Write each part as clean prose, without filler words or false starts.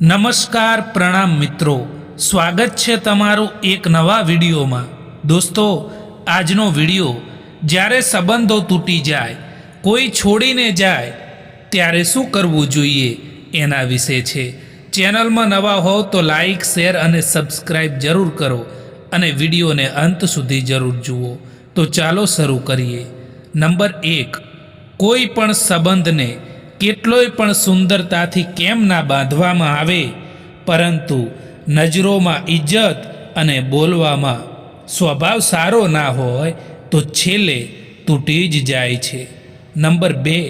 નમસ્કાર પ્રણામ મિત્રો, સ્વાગત છે તમારું એક નવા વિડીયોમાં। દોસ્તો, આજનો વિડીયો જ્યારે સંબંધો તૂટી જાય, કોઈ છોડીને જાય ત્યારે શું કરવું જોઈએ એના વિશે છે। ચેનલમાં નવા હો તો લાઈક, શેર અને સબસ્ક્રાઈબ જરૂર કરો અને વિડીયોને અંત સુધી જરૂર જુઓ। તો ચાલો શરૂ કરીએ। નંબર 1, કોઈ પણ સંબંધને કેટલોય પણ સુંદરતાથી કેમ ના બાંધવામાં આવે, પરંતુ નજરોમાં ઇજ્જત અને બોલવામાં સ્વભાવ સારો ના હોય તો છેલ્લે તૂટી જ જાય છે। નંબર 2,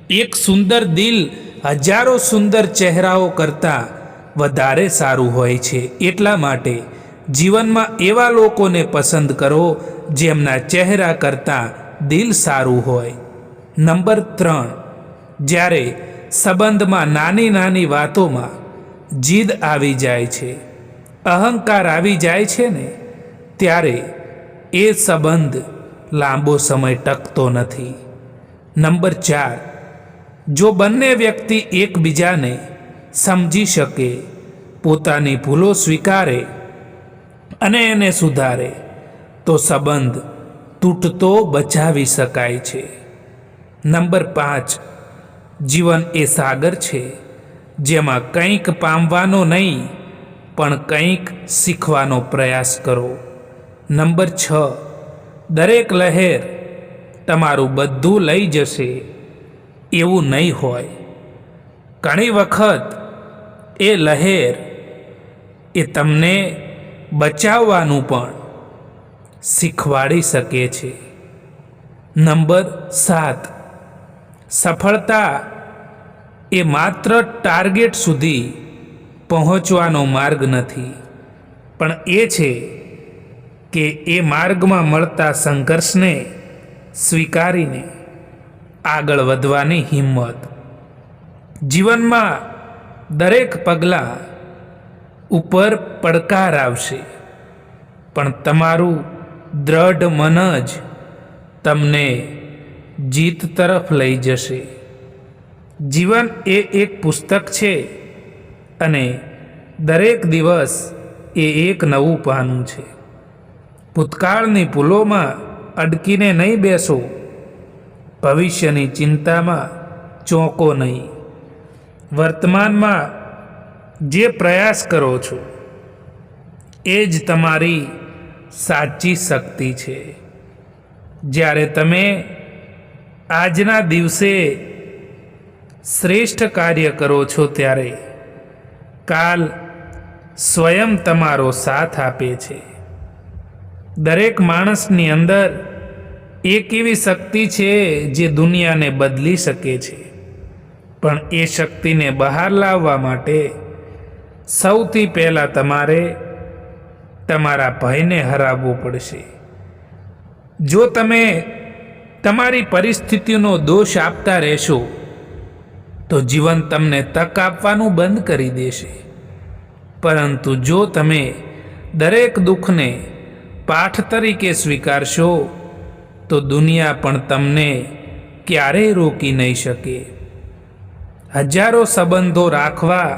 એક સુંદર દિલ હજારો સુંદર ચહેરાઓ કરતાં વધારે સારું હોય છે। એટલા માટે જીવનમાં એવા લોકોને પસંદ કરો જેમના ચહેરા કરતાં દિલ સારું હોય। નંબર 3, જ્યારે સંબંધમાં નાની નાની વાતોમાં જીદ આવી જાય છે, અહંકાર આવી જાય છે ને, ત્યારે એ સંબંધ લાંબો સમય ટકતો નથી। નંબર 4, જો બંને વ્યક્તિ એકબીજાને સમજી શકે, પોતાની ભૂલો સ્વીકારે અને એને સુધારે તો સંબંધ તૂટતો બચાવી શકાય છે। નંબર 5, જીવન એ સાગર છે જેમાં કંઈક પામવાનો નહીં પણ કંઈક શીખવાનો પ્રયાસ કરો। નંબર 6, દરેક લહેર તમારું બધું લઈ જશે એવું નહીં હોય। ઘણી વખત એ લહેર એ તમને બચાવવાનું પણ શીખવાડી શકે છે। નંબર 7, સફળતા એ માત્ર ટાર્ગેટ સુધી પહોંચવાનો માર્ગ નથી, પણ એ છે કે એ માર્ગમાં મળતા સંઘર્ષને સ્વીકારીને આગળ વધવાની હિંમત। જીવનમાં દરેક પગલાં ઉપર પડકાર આવશે, પણ તમારું દ્રઢ મન જ તમને જીત તરફ લઈ જશે। જીવન એ એક પુસ્તક છે અને દરેક દિવસ એ એક નવું પાનું છે। ભૂતકાળની ભૂલોમાં અડકીને નહીં બેસો, ભવિષ્યની ચિંતામાં ચોંકો નહીં। વર્તમાનમાં જે પ્રયાસ કરો છો એ જ તમારી સાચી શક્તિ છે। જ્યારે તમે આજના દિવસે શ્રેષ્ઠ કાર્ય કરો છો ત્યારે કાલ સ્વયં તમારો સાથ આપે છે। દરેક માણસની અંદર એક એવી શક્તિ છે જે દુનિયાને બદલી શકે છે, પણ એ શક્તિને બહાર લાવવા માટે સૌથી પહેલાં તમારે તમારા ભયને હરાવવો પડશે। જો તમે તમારી પરિસ્થિતિનો દોષ આપતા રહેશો તો જીવન તમને તક આપવાનું બંધ કરી દેશે, પરંતુ જો તમે દરેક દુઃખને પાઠ તરીકે સ્વીકારશો તો દુનિયા પણ તમને ક્યારેય રોકી નહીં શકે। હજારો સંબંધો રાખવા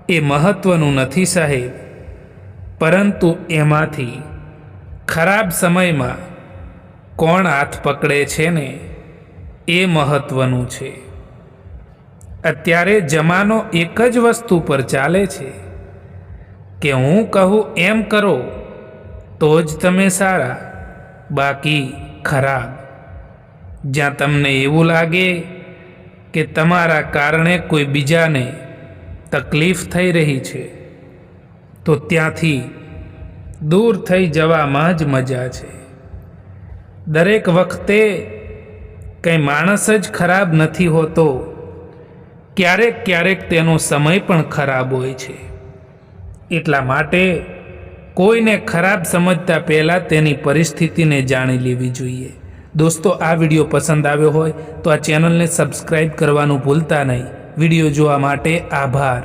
એ મહત્વનું નથી સાહેબ, પરંતુ એમાંથી ખરાબ સમયમાં કોણ હાથ પકડે છે ને એ મહત્વનું છે। અત્યારે જમાનો એક જ વસ્તુ પર ચાલે છે કે હું કહું એમ કરો તો જ તમે સારા, બાકી ખરાબ। જ્યાં તમને એવું લાગે કે તમારા કારણે કોઈ બીજાને તકલીફ થઈ રહી છે તો ત્યાંથી દૂર થઈ જવામાં જ મજા છે। દરેક વખતે કંઈ માણસ જ ખરાબ નથી હોતો, ક્યારેક ક્યારેક તેનો સમય પણ ખરાબ હોય છે। એટલા માટે કોઈને ખરાબ સમજતા પહેલાં તેની પરિસ્થિતિને જાણી લેવી જોઈએ। દોસ્તો, આ વિડીયો પસંદ આવ્યો હોય તો આ ચેનલને સબસ્ક્રાઈબ કરવાનું ભૂલતા નહીં। વિડીયો જોવા માટે આભાર।